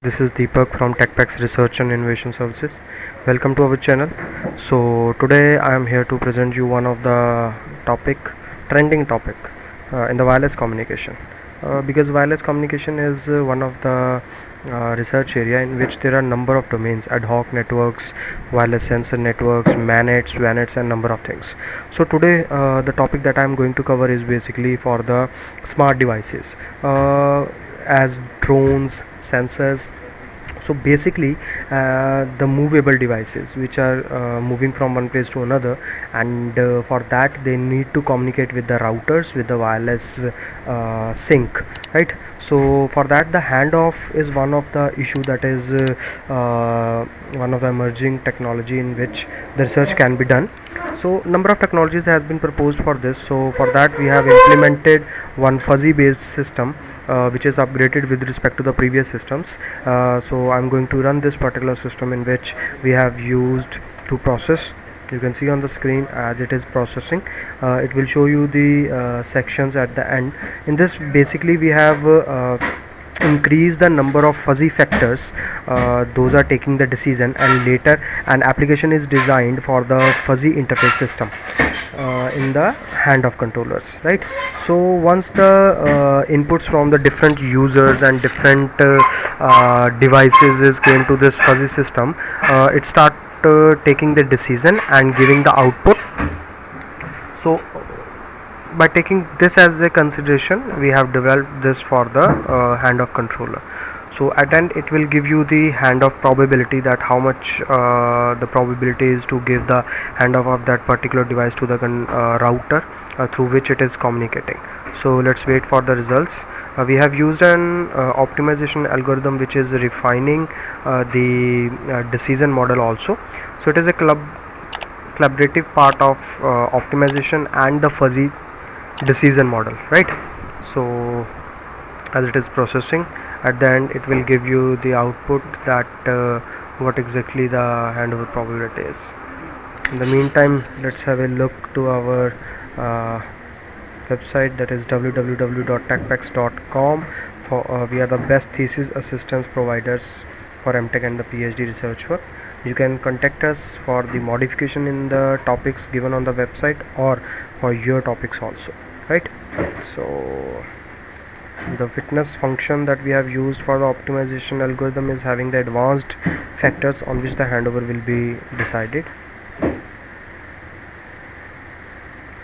This is Deepak from TechPax Research and Innovation Services. Welcome to our channel. So today I am here to present you one of the trending topic in the wireless communication. Because wireless communication is one of the research area in which there are number of domains: ad hoc networks, wireless sensor networks, manets, VANETs, and number of things. So today the topic that I am going to cover is basically for the smart devices. As drones, sensors, so basically the movable devices which are moving from one place to another, and for that they need to communicate with the routers with the wireless sync, right? So for that the handoff is one of the issue that is one of the emerging technology in which the research can be done. So number of technologies has been proposed for this. So for that we have implemented one fuzzy based system which is upgraded with respect to the previous systems. So I'm going to run this particular system in which we have used to process. You can see on the screen as it is processing, it will show you the sections at the end. In this basically we have increase the number of fuzzy factors, those are taking the decision, and later an application is designed for the fuzzy interface system in the hand of controllers, right? So once the inputs from the different users and different devices is came to this fuzzy system, it start taking the decision and giving the output. So by taking this as a consideration, we have developed this for the handoff controller. So at end it will give you the handoff probability, that how much the probability is to give the handoff of that particular device to the router through which it is communicating. So let's wait for the results. We have used an optimization algorithm which is refining the decision model also. So it is a collaborative part of optimization and the fuzzy decision model, right? So as it is processing, at the end it will give you the output that what exactly the handover probability is. In the meantime, let's have a look to our website, that is www.techpax.com. We are the best thesis assistance providers for MTech and the PhD research work. You can contact us for the modification in the topics given on the website, or for your topics also, right? So the fitness function that we have used for the optimization algorithm is having the advanced factors on which the handover will be decided.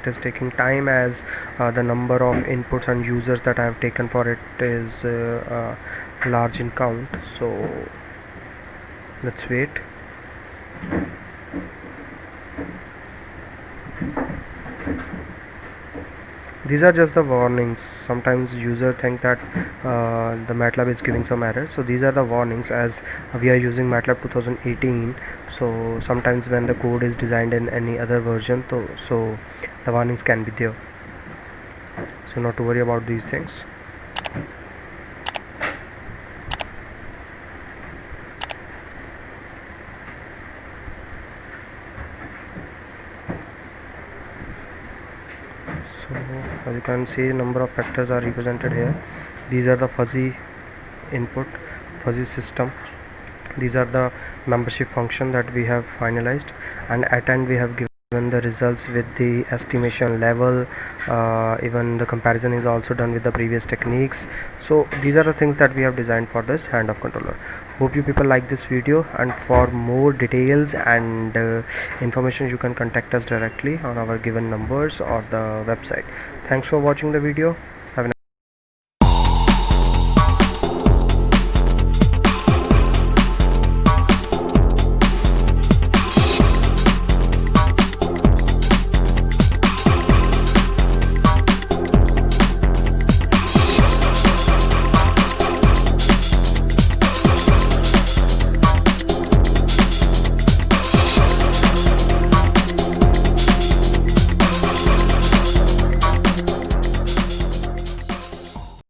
It is taking time as the number of inputs and users that I have taken for it is large in count. So let's wait. These are just the warnings. Sometimes user think that the MATLAB is giving some error. So these are the warnings, as we are using MATLAB 2018. So sometimes when the code is designed in any other version, so the warnings can be there. So not to worry about these things. So as you can see, number of factors are represented here. These are the fuzzy input, fuzzy system. These are the membership function that we have finalized, and at end we have given the results with the estimation level. Even the comparison is also done with the previous techniques. So these are the things that we have designed for this handoff controller. Hope you people like this video, and for more details and information you can contact us directly on our given numbers or the website. Thanks for watching the video.